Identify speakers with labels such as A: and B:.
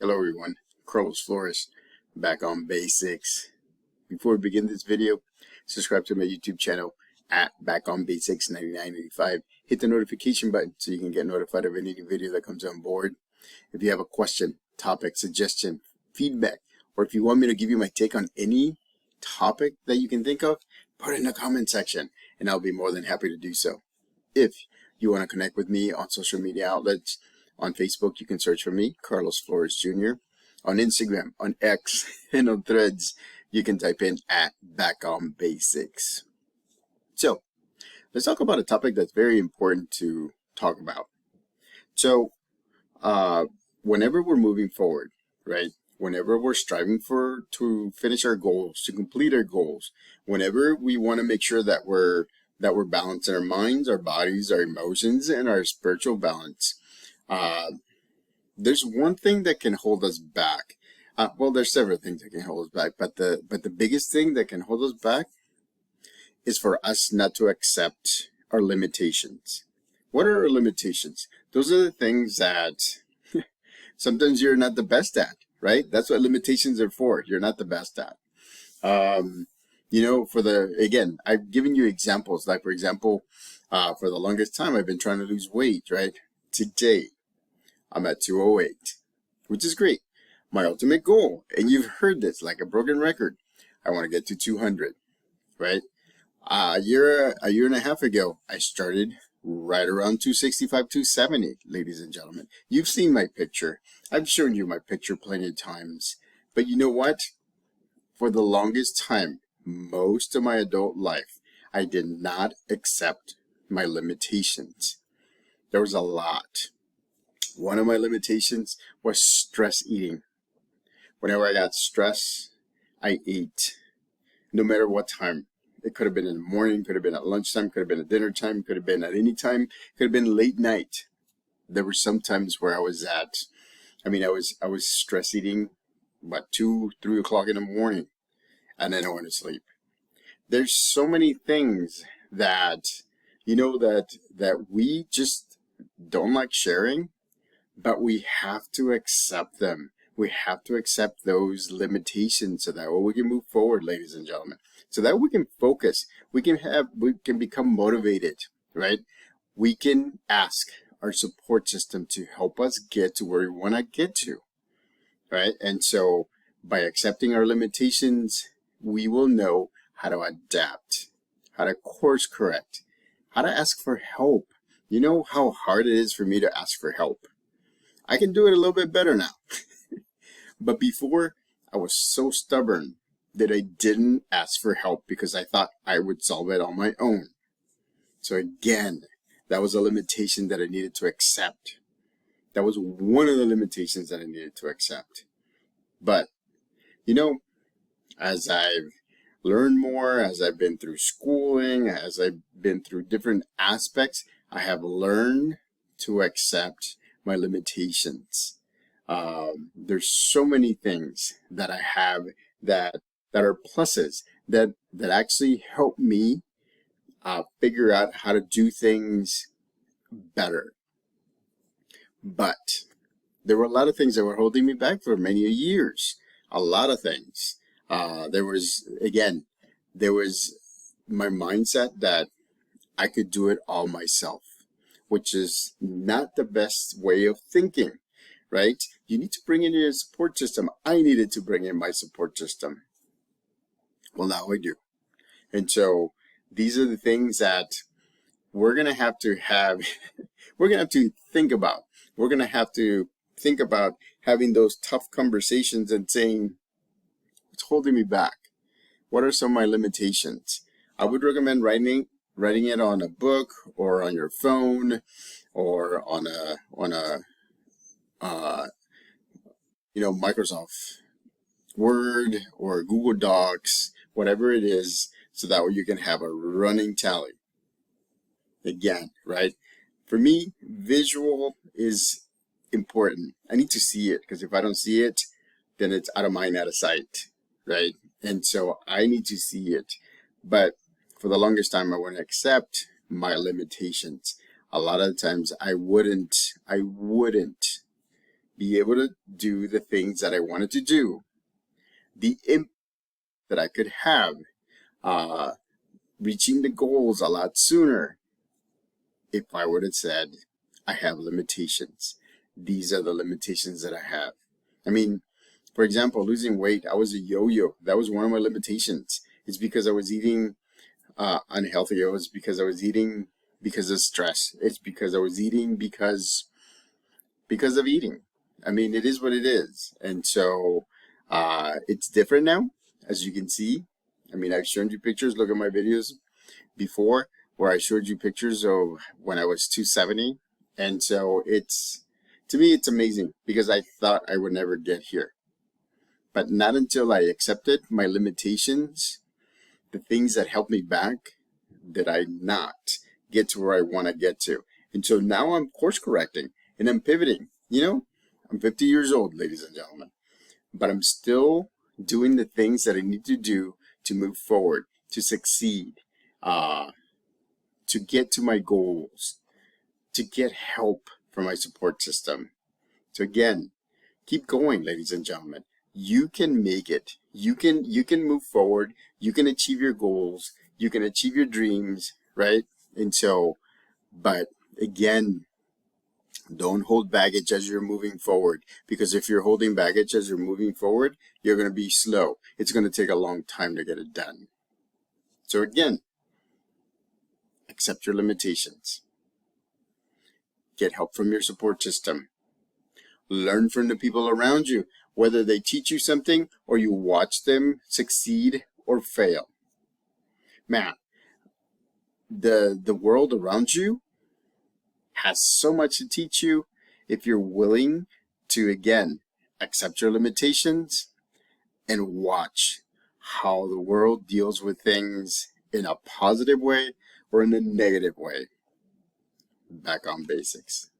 A: Hello everyone, Carlos Flores back on basics. Before we begin this video, subscribe to my YouTube channel at Back on Basics 9985. Hit the notification button so you can get notified of any new video that comes on board. If you have a question, topic, suggestion, feedback, or if you want me to give you my take on any topic that you can think of, put it in the comment section and I'll be more than happy to do so. If you want to connect with me on social media outlets, on Facebook, you can search for me, Carlos Flores Jr. On Instagram, on X, and on Threads, you can type in at Back on Basics. So, let's talk about a topic that's very important to talk about. So, whenever we're moving forward, right? Whenever we're striving to finish our goals, to complete our goals, whenever we want to make sure that we're balancing our minds, our bodies, our emotions, and our spiritual balance. There's one thing that can hold us back. Well, there's several things that can hold us back, but the biggest thing that can hold us back is for us not to accept our limitations. What are our limitations? Those are the things that sometimes you're not the best at, right? That's what limitations are for. You're not the best at. Again, I've given you examples. Like, for example, for the longest time, I've been trying to lose weight, right? Today, I'm at 208, which is great. My ultimate goal, and you've heard this like a broken record, I want to get to 200, right? A year and a half ago, I started right around 265, 270, ladies and gentlemen. You've seen my picture. I've shown you my picture plenty of times. But you know what? For the longest time, most of my adult life, I did not accept my limitations. There was a lot. One of my limitations was stress eating. Whenever I got stressed, I ate. No matter what time. It could have been in the morning, could have been at lunchtime, could have been at dinner time, could have been at any time, could have been late night. There were some times where I was stress eating about 2, 3 o'clock in the morning, and then I went to sleep. There's so many things that, that we just don't like sharing, but we have to accept them. We have to accept those limitations so that we can move forward, ladies and gentlemen. So that we can focus, we can become motivated, right? We can ask our support system to help us get to where we want to get to, right? And so by accepting our limitations, we will know how to adapt, how to course correct, how to ask for help. You know how hard it is for me to ask for help. I can do it a little bit better now. But before, I was so stubborn that I didn't ask for help because I thought I would solve it on my own. So again, that was a limitation that I needed to accept. That was one of the limitations that I needed to accept. But, as I've learned more, as I've been through schooling, as I've been through different aspects, I have learned to accept my limitations. There's so many things that I have that are pluses that actually help me figure out how to do things better. But there were a lot of things that were holding me back for many years. A lot of things. There was my mindset that I could do it all myself, which is not the best way of thinking, right? You need to bring in your support system. I needed to bring in my support system. Well, now I do. And so these are the things that we're going to have to think about. We're going to have to think about having those tough conversations and saying, what's holding me back? What are some of my limitations? I would recommend writing it on a book or on your phone or on a Microsoft Word or Google Docs, whatever it is, so that way you can have a running tally. Again, right? For me, visual is important. I need to see it, because if I don't see it, then it's out of mind, out of sight, right? And so I need to see it. But for the longest time, I wouldn't accept my limitations. A lot of the times I wouldn't be able to do the things that I wanted to do, the impact that I could have, uh, reaching the goals a lot sooner if I would have said, I have limitations. These are the limitations that I have. I mean, for example, losing weight, I was a yo-yo. That was one of my limitations. It's because I was eating unhealthy. It was because I was eating because of stress. It's because I was eating because of eating. I mean, it is what it is. And so it's different now, as you can see. I mean, I've shown you pictures. Look at my videos before where I showed you pictures of when I was 270. And so to me, it's amazing because I thought I would never get here. But not until I accepted my limitations, the things that held me back, did I not get to where I want to get to. And so now I'm course correcting and I'm pivoting. You know, I'm 50 years old, ladies and gentlemen, but I'm still doing the things that I need to do to move forward, to succeed, to get to my goals, to get help from my support system. So again, keep going, ladies and gentlemen. You can make it. You can move forward. You can achieve your goals. You can achieve your dreams, right? And so, but again, don't hold baggage as you're moving forward, because if you're holding baggage as you're moving forward, you're going to be slow. It's going to take a long time to get it done. So again, accept your limitations. Get help from your support system. Learn from the people around you, whether they teach you something or you watch them succeed or fail. Man, the world around you has so much to teach you if you're willing to, again, accept your limitations and watch how the world deals with things in a positive way or in a negative way. Back on basics.